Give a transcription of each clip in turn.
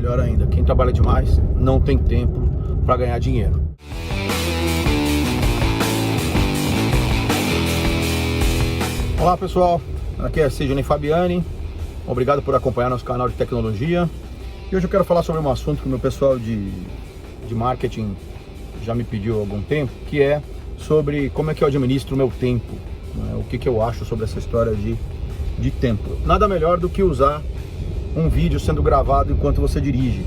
melhor ainda, quem trabalha demais não tem tempo para ganhar dinheiro. Olá pessoal, aqui é Sidney Fabiani, obrigado por acompanhar nosso canal de tecnologia. E hoje eu quero falar sobre um assunto que o meu pessoal de marketing já me pediu há algum tempo, que é sobre como é que eu administro o meu tempo, né? O que eu acho sobre essa história de tempo. Nada melhor do que usar um vídeo sendo gravado enquanto você dirige.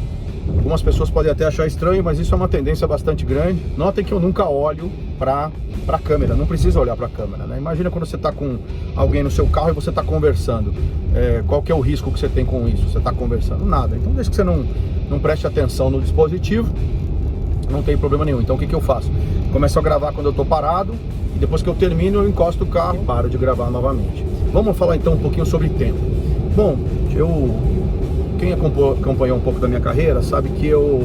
Algumas pessoas podem até achar estranho, mas isso é uma tendência bastante grande. Notem que eu nunca olho para a câmera, não precisa olhar para a câmera, né? Imagina quando você está com alguém no seu carro e você está conversando. Qual que é o risco que você tem com isso? Você está conversando? Nada. Então desde que você não preste atenção no dispositivo, não tem problema nenhum. Então o que eu faço? Começo a gravar quando eu estou parado e depois que eu termino eu encosto o carro e paro de gravar novamente. Vamos falar então um pouquinho sobre tempo. Bom, quem acompanhou um pouco da minha carreira sabe que eu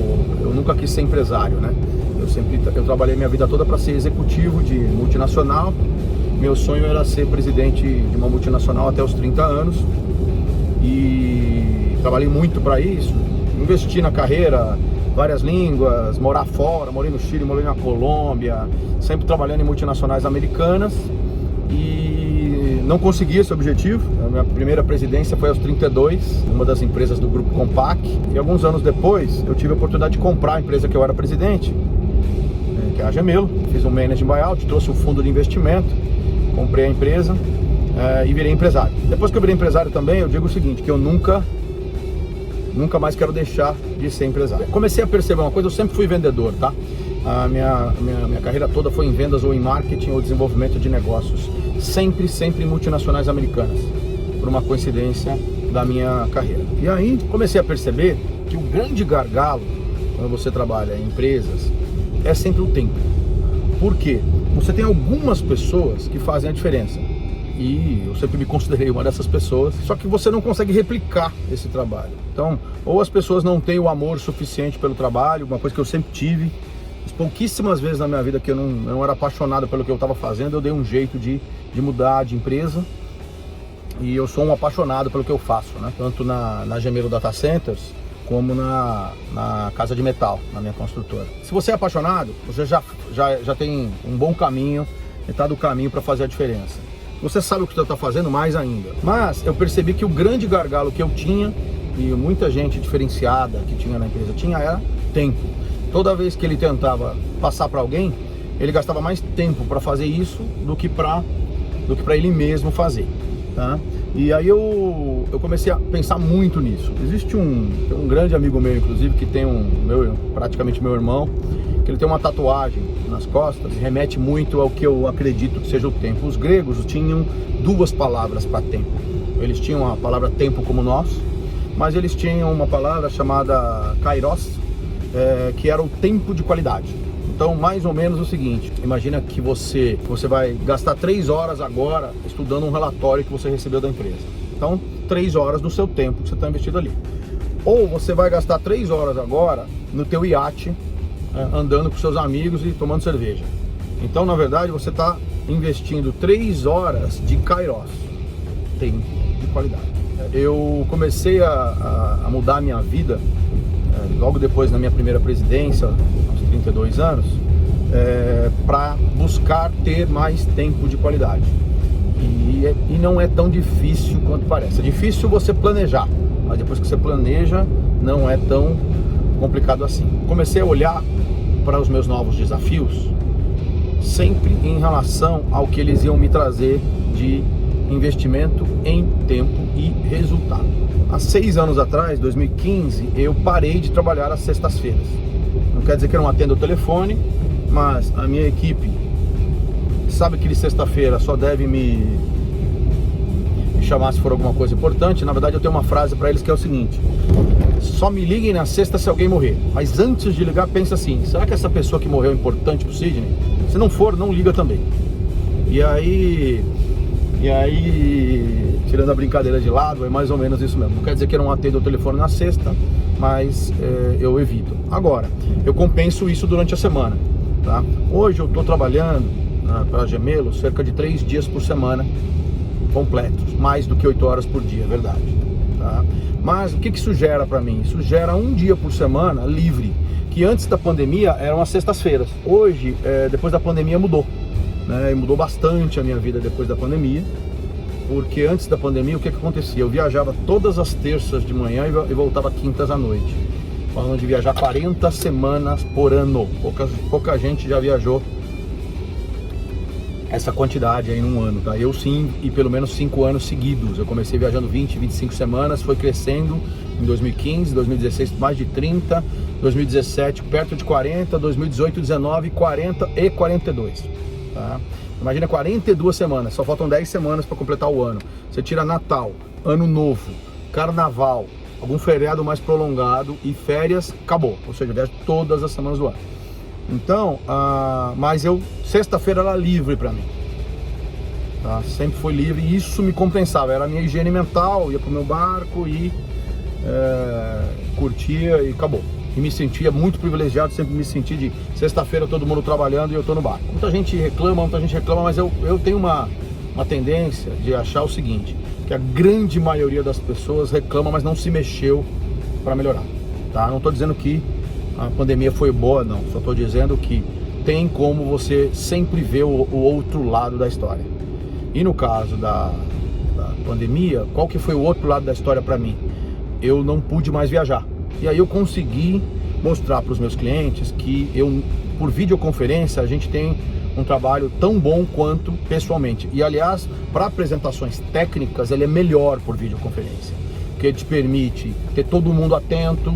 nunca quis ser empresário, né? Eu trabalhei minha vida toda para ser executivo de multinacional. Meu sonho era ser presidente de uma multinacional até os 30 anos. E trabalhei muito para isso. Investi na carreira, várias línguas, morar fora, morei no Chile, morei na Colômbia, sempre trabalhando em multinacionais americanas. E não consegui esse objetivo. A minha primeira presidência foi aos 32, uma das empresas do Grupo Compaq. E alguns anos depois, eu tive a oportunidade de comprar a empresa que eu era presidente, que é a Gemelo. Fiz um management buyout, trouxe o fundo de investimento, comprei a empresa e virei empresário. Depois que eu virei empresário também, eu digo o seguinte, que eu nunca mais quero deixar de ser empresário. Comecei a perceber uma coisa, eu sempre fui vendedor, tá? A minha carreira toda foi em vendas ou em marketing ou desenvolvimento de negócios. Sempre em multinacionais americanas, por uma coincidência da minha carreira. E aí comecei a perceber que o grande gargalo quando você trabalha em empresas é sempre o tempo. Por quê? Você tem algumas pessoas que fazem a diferença. E eu sempre me considerei uma dessas pessoas. Só que você não consegue replicar esse trabalho. Então, ou as pessoas não têm o amor suficiente pelo trabalho, uma coisa que eu sempre tive. Pouquíssimas vezes na minha vida que eu não era apaixonado pelo que eu estava fazendo, eu dei um jeito de mudar de empresa. E eu sou um apaixonado pelo que eu faço, né? Tanto na Gemelo Data Centers, como na Casa de Metal, na minha construtora. Se você é apaixonado, você já tem um bom caminho, metade do caminho para fazer a diferença. Você sabe o que você está fazendo, mais ainda. Mas eu percebi que o grande gargalo que eu tinha, e muita gente diferenciada que tinha na empresa tinha, era tempo. Toda vez que ele tentava passar para alguém, ele gastava mais tempo para fazer isso do que para ele mesmo fazer, tá? E aí eu comecei a pensar muito nisso. Existe um grande amigo meu, inclusive, que tem praticamente meu irmão, que ele tem uma tatuagem nas costas e remete muito ao que eu acredito que seja o tempo. Os gregos tinham duas palavras para tempo. Eles tinham a palavra tempo como nós, mas eles tinham uma palavra chamada kairos, que era o tempo de qualidade. Então, mais ou menos o seguinte, imagina que você vai gastar 3 horas agora estudando um relatório que você recebeu da empresa. Então, 3 horas do seu tempo que você está investido ali. Ou você vai gastar 3 horas agora no teu iate, andando com seus amigos e tomando cerveja. Então, na verdade, você está investindo 3 horas de kairos, tempo de qualidade. Eu comecei a mudar a minha vida logo depois da minha primeira presidência, aos 32 anos, para buscar ter mais tempo de qualidade. E não é tão difícil quanto parece. É difícil você planejar, mas depois que você planeja, não é tão complicado assim. Comecei a olhar para os meus novos desafios sempre em relação ao que eles iam me trazer de investimento em tempo e resultado. Há 6 anos atrás, 2015, eu parei de trabalhar às sextas-feiras. Não quer dizer que eu não atendo o telefone, mas a minha equipe sabe que de sexta-feira só deve me chamar se for alguma coisa importante. Na verdade, eu tenho uma frase para eles que é o seguinte: só me liguem na sexta se alguém morrer. Mas antes de ligar, pensa assim: será que essa pessoa que morreu é importante pro Sidney? Se não for, não liga também. E aí, tirando a brincadeira de lado, é mais ou menos isso mesmo. Não quer dizer que eu não atendo o telefone na sexta, mas eu evito. Agora, eu compenso isso durante a semana, tá? Hoje eu estou trabalhando para a Gemelo cerca de 3 dias por semana completos, mais do que 8 horas por dia, é verdade. tá? Mas o que isso gera para mim? Isso gera um dia por semana livre, que antes da pandemia eram as sextas-feiras. Hoje, depois da pandemia mudou, né? E mudou bastante a minha vida depois da pandemia, porque antes da pandemia o que acontecia? Eu viajava todas as terças de manhã e voltava quintas à noite. Falando de viajar 40 semanas por ano. Pouca gente já viajou essa quantidade aí num ano, tá? Eu sim, e pelo menos 5 anos seguidos. Eu comecei viajando 20, 25 semanas, foi crescendo em 2015, 2016 mais de 30, 2017 perto de 40, 2018, 19, 40 e 42, tá? Imagina 42 semanas, só faltam 10 semanas para completar o ano. Você tira Natal, Ano Novo, Carnaval, algum feriado mais prolongado e férias, acabou. Ou seja, eu viajo todas as semanas do ano. Então, mas sexta-feira era livre para mim, tá? Sempre foi livre e isso me compensava, era a minha higiene mental, ia pro meu barco e curtia e acabou. E me sentia muito privilegiado, sempre me senti de sexta-feira todo mundo trabalhando e eu tô no barco. Muita gente reclama, mas eu tenho uma tendência de achar o seguinte, que a grande maioria das pessoas reclama, mas não se mexeu para melhorar, tá? Não tô dizendo que a pandemia foi boa, não. Só estou dizendo que tem como você sempre ver o outro lado da história. E no caso da pandemia, qual que foi o outro lado da história para mim? Eu não pude mais viajar. E aí eu consegui mostrar para os meus clientes que por videoconferência, a gente tem um trabalho tão bom quanto pessoalmente. E aliás, para apresentações técnicas, ele é melhor por videoconferência, porque te permite ter todo mundo atento.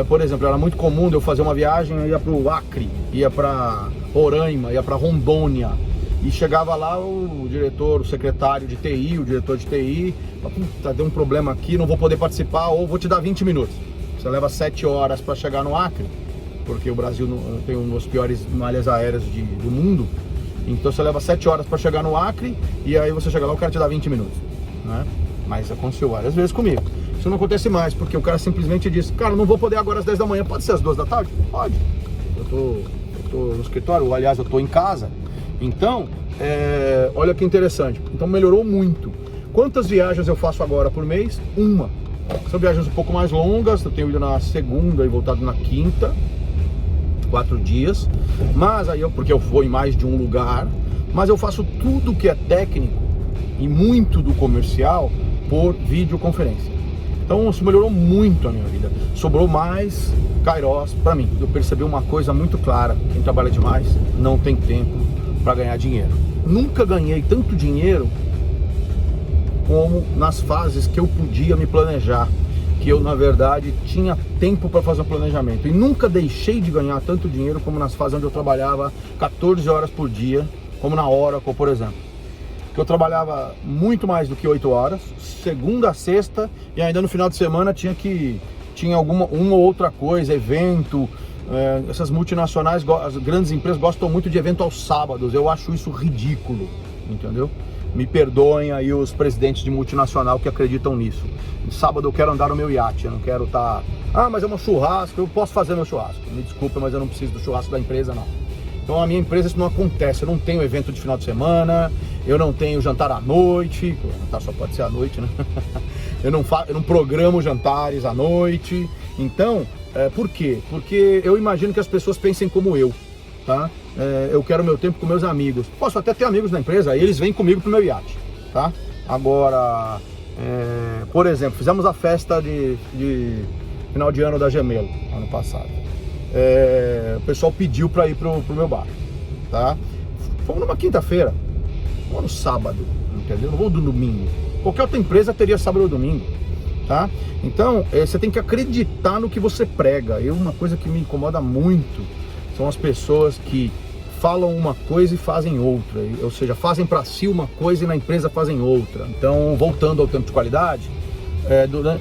Por exemplo, era muito comum eu fazer uma viagem, eu ia para o Acre, ia para Roraima, ia para Rondônia, e chegava lá o diretor, o secretário de TI, o diretor de TI, puta, deu um problema aqui, não vou poder participar, ou vou te dar 20 minutos. Você leva 7 horas para chegar no Acre, porque o Brasil tem uma das piores malhas aéreas do mundo, então você leva 7 horas para chegar no Acre, e aí você chega lá, o cara te dá 20 minutos, né? Mas aconteceu várias vezes comigo. Isso não acontece mais, porque o cara simplesmente disse, cara, não vou poder agora às 10 da manhã, pode ser às 2 da tarde? Pode. Eu tô no escritório, aliás, eu tô em casa. Então, olha que interessante. Então melhorou muito. Quantas viagens eu faço agora por mês? Uma. São viagens um pouco mais longas, eu tenho ido na segunda e voltado na quinta, 4 dias. Mas aí porque eu vou em mais de um lugar, mas eu faço tudo que é técnico e muito do comercial por videoconferência. Então isso melhorou muito a minha vida. Sobrou mais kairós para mim. Eu percebi uma coisa muito clara: quem trabalha demais não tem tempo para ganhar dinheiro. Nunca ganhei tanto dinheiro como nas fases que eu podia me planejar, que eu na verdade tinha tempo para fazer um planejamento. E nunca deixei de ganhar tanto dinheiro como nas fases onde eu trabalhava 14 horas por dia, como na Oracle, por exemplo. Que eu trabalhava muito mais do que 8 horas, segunda a sexta, e ainda no final de semana tinha uma ou outra coisa, evento. Essas multinacionais, as grandes empresas gostam muito de evento aos sábados. Eu acho isso ridículo, entendeu? Me perdoem aí os presidentes de multinacional que acreditam nisso. Sábado eu quero andar no meu iate, eu não quero estar... mas é um churrasco, eu posso fazer meu churrasco. Me desculpa, mas eu não preciso do churrasco da empresa, não. Então a minha empresa isso não acontece. Eu não tenho evento de final de semana, eu não tenho jantar à noite. O jantar só pode ser à noite, né? Eu não programo jantares à noite. Então, por quê? Porque eu imagino que as pessoas pensem como eu, tá? Eu quero meu tempo com meus amigos. Posso até ter amigos na empresa, aí eles vêm comigo pro meu iate, tá? Agora, por exemplo, fizemos a festa de final de ano da Gemelo, ano passado. O pessoal pediu para ir pro meu bar, tá? Fomos numa quinta-feira, vamos no sábado, entendeu? Não vou no domingo. Qualquer outra empresa teria sábado ou domingo, tá? Então, você tem que acreditar no que você prega. Uma coisa que me incomoda muito são as pessoas que falam uma coisa e fazem outra, ou seja, fazem para si uma coisa e na empresa fazem outra. Então, voltando ao tempo de qualidade,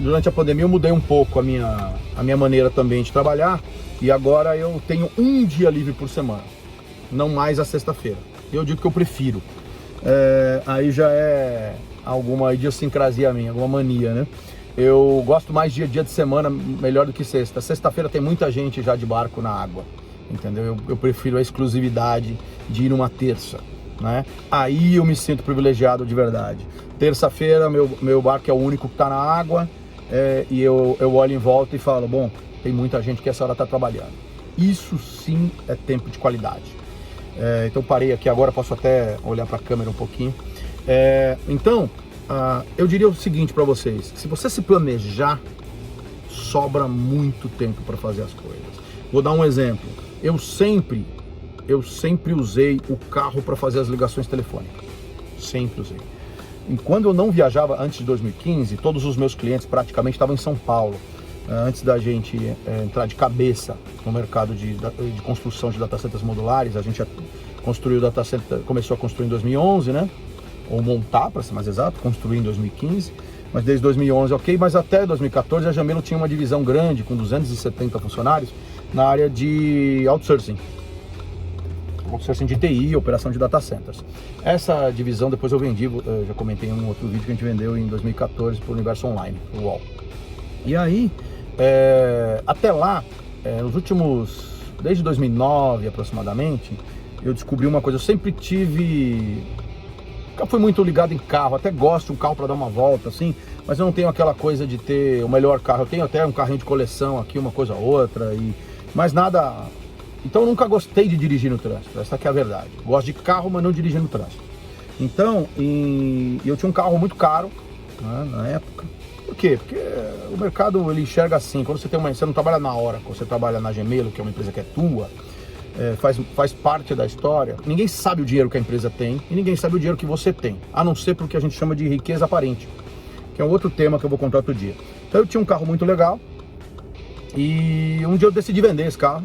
durante a pandemia eu mudei um pouco a minha maneira também de trabalhar, e agora eu tenho um dia livre por semana, não mais a sexta-feira. Eu digo que eu prefiro. Aí já é alguma idiosincrasia minha, alguma mania, né? Eu gosto mais de dia de semana melhor do que sexta. Sexta-feira tem muita gente já de barco na água, entendeu? Eu prefiro a exclusividade de ir numa terça, né? Aí eu me sinto privilegiado de verdade. Terça-feira meu barco é o único que está na água, e eu olho em volta e falo, bom, tem muita gente que essa hora está trabalhando. Isso sim é tempo de qualidade. Então parei aqui agora, posso até olhar para a câmera um pouquinho. Então, eu diria o seguinte para vocês, se você se planejar, sobra muito tempo para fazer as coisas. Vou dar um exemplo, eu sempre usei o carro para fazer as ligações telefônicas, sempre usei. E quando eu não viajava antes de 2015, todos os meus clientes praticamente estavam em São Paulo. Antes da gente entrar de cabeça no mercado de construção de data centers modulares, a gente construiu o data center, começou a construir em 2011, né? Ou montar, para ser mais exato, construir em 2015, mas desde 2011 ok, mas até 2014 a Jamelo tinha uma divisão grande, com 270 funcionários, na área de outsourcing de TI, operação de data centers. Essa divisão depois eu vendi, eu já comentei em um outro vídeo que a gente vendeu em 2014 para o Universo Online, o UOL. E aí, até lá, nos últimos, desde 2009 aproximadamente, eu descobri uma coisa, eu sempre fui muito ligado em carro, até gosto de um carro para dar uma volta, assim, mas eu não tenho aquela coisa de ter o melhor carro, eu tenho até um carrinho de coleção aqui, uma coisa ou outra, mas nada. Então eu nunca gostei de dirigir no trânsito, essa aqui é a verdade. Gosto de carro, mas não dirigir no trânsito. Então, eu tinha um carro muito caro, né, na época. Por quê? Porque o mercado ele enxerga assim, quando você não trabalha na Oracle, você trabalha na Jamelo, que é uma empresa que é tua, faz parte da história. Ninguém sabe o dinheiro que a empresa tem e ninguém sabe o dinheiro que você tem, a não ser porque a gente chama de riqueza aparente, que é um outro tema que eu vou contar outro dia. Então eu tinha um carro muito legal e um dia eu decidi vender esse carro,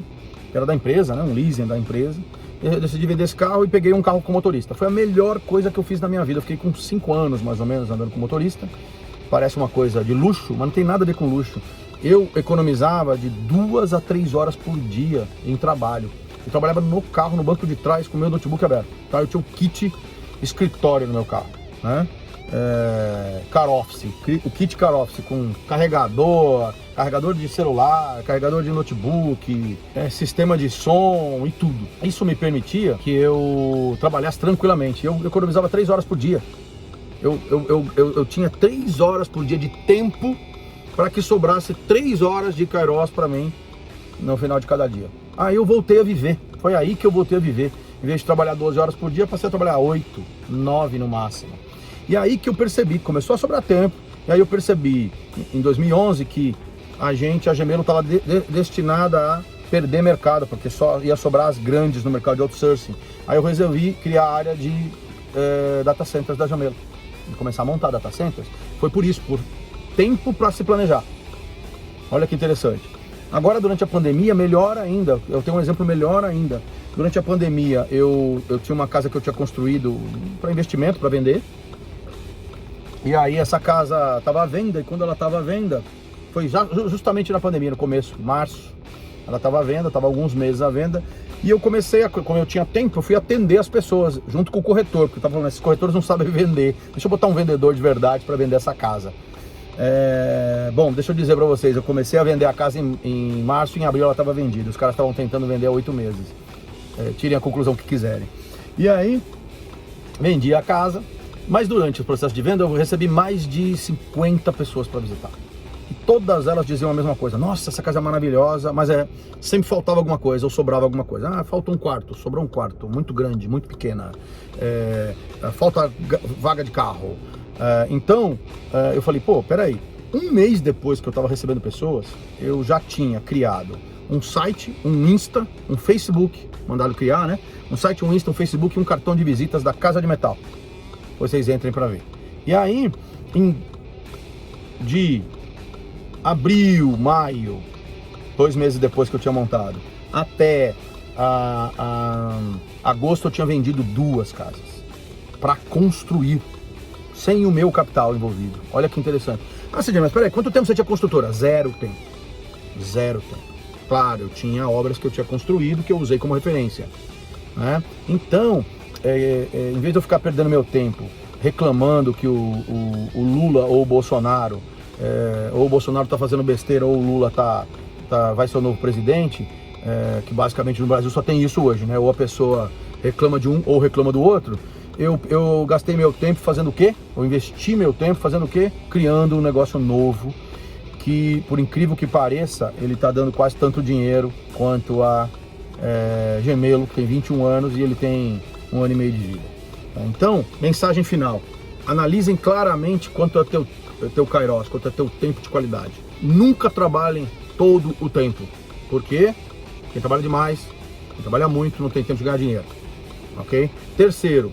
que era da empresa, né, um leasing da empresa. Eu decidi vender esse carro e peguei um carro com motorista. Foi a melhor coisa que eu fiz na minha vida. Eu fiquei com 5 anos mais ou menos andando com motorista. Parece uma coisa de luxo, mas não tem nada a ver com luxo. Eu economizava de 2 a 3 horas por dia em trabalho. Eu trabalhava no carro, no banco de trás, com o meu notebook aberto. Tá? Eu tinha um kit escritório no meu carro, né? Car office, o kit car office com carregador de celular, carregador de notebook, sistema de som e tudo. Isso me permitia que eu trabalhasse tranquilamente. Eu economizava 3 horas por dia. Eu tinha 3 horas por dia de tempo para que sobrasse 3 horas de kairos para mim no final de cada dia. Aí eu voltei a viver. Foi aí que eu voltei a viver. Em vez de trabalhar 12 horas por dia, passei a trabalhar 8, 9 no máximo. E aí que eu percebi, começou a sobrar tempo. E aí eu percebi em 2011 que a Jamelo estava destinada a perder mercado, porque só ia sobrar as grandes no mercado de outsourcing. Aí eu resolvi criar a área de data centers da Jamelo. E começar a montar data centers. Foi por isso, por tempo para se planejar. Olha que interessante. Agora, durante a pandemia, melhor ainda. Eu tenho um exemplo melhor ainda. Durante a pandemia, eu tinha uma casa que eu tinha construído para investimento, para vender. E aí essa casa estava à venda, e quando ela estava à venda, foi justamente na pandemia, no começo, março. Ela estava à venda, estava alguns meses à venda. E eu comecei, como eu tinha tempo, eu fui atender as pessoas, junto com o corretor, porque eu estava falando, esses corretores não sabem vender. Deixa eu botar um vendedor de verdade para vender essa casa. Bom, deixa eu dizer para vocês, eu comecei a vender a casa em março, em abril ela estava vendida. Os caras estavam tentando vender há 8 meses. Tirem a conclusão que quiserem. E aí, vendi a casa, mas durante o processo de venda eu recebi mais de 50 pessoas para visitar. E todas elas diziam a mesma coisa: nossa, essa casa é maravilhosa, mas sempre faltava alguma coisa, ou sobrava alguma coisa. Ah, falta um quarto, sobrou um quarto, muito grande, muito pequena. Falta vaga de carro. Então, eu falei, pô, peraí. Um mês depois que eu estava recebendo pessoas, eu já tinha criado um site, um Insta, um Facebook, mandaram criar, né? Um site, um Insta, um Facebook e um cartão de visitas da Casa de Metal. Vocês entrem para ver. E aí, de abril, maio, 2 meses depois que eu tinha montado, até agosto eu tinha vendido 2 casas para construir, sem o meu capital envolvido. Olha que interessante. Ah, Sidney, mas peraí, quanto tempo você tinha construtora? 0 tempo. 0 tempo. Claro, eu tinha obras que eu tinha construído, que eu usei como referência, né? Então, em vez de eu ficar perdendo meu tempo reclamando que o Lula ou o Bolsonaro, ou o Bolsonaro está fazendo besteira, ou o Lula vai ser o novo presidente, que basicamente no Brasil só tem isso hoje, né? Ou a pessoa reclama de um ou reclama do outro. Eu gastei meu tempo fazendo o quê? Eu investi meu tempo fazendo o quê? Criando um negócio novo. que, por incrível que pareça, ele está dando quase tanto dinheiro quanto a Gemelo, que tem 21 anos e ele tem 1 ano e meio de vida. Então, mensagem final: analisem claramente quanto é teu kairos, quanto é teu tempo de qualidade. Nunca trabalhem todo o tempo, porque quem trabalha demais, quem trabalha muito, não tem tempo de ganhar dinheiro, ok? Terceiro,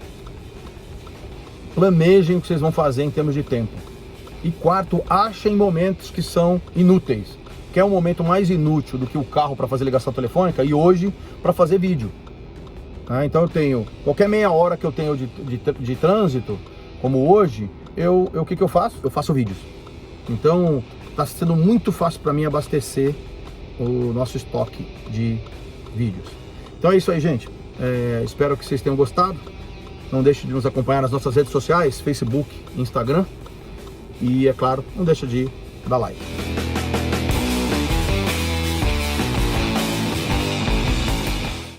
planejem o que vocês vão fazer em termos de tempo. E quarto, achem momentos que são inúteis. Que é um momento mais inútil do que o carro para fazer ligação telefônica e hoje para fazer vídeo. Então eu tenho, qualquer meia hora que eu tenho de trânsito, como hoje, o que eu faço? Eu faço vídeos. Então está sendo muito fácil para mim abastecer o nosso estoque de vídeos. Então é isso aí, gente. Espero que vocês tenham gostado. Não deixe de nos acompanhar nas nossas redes sociais, Facebook, Instagram. E, é claro, não deixa de dar like.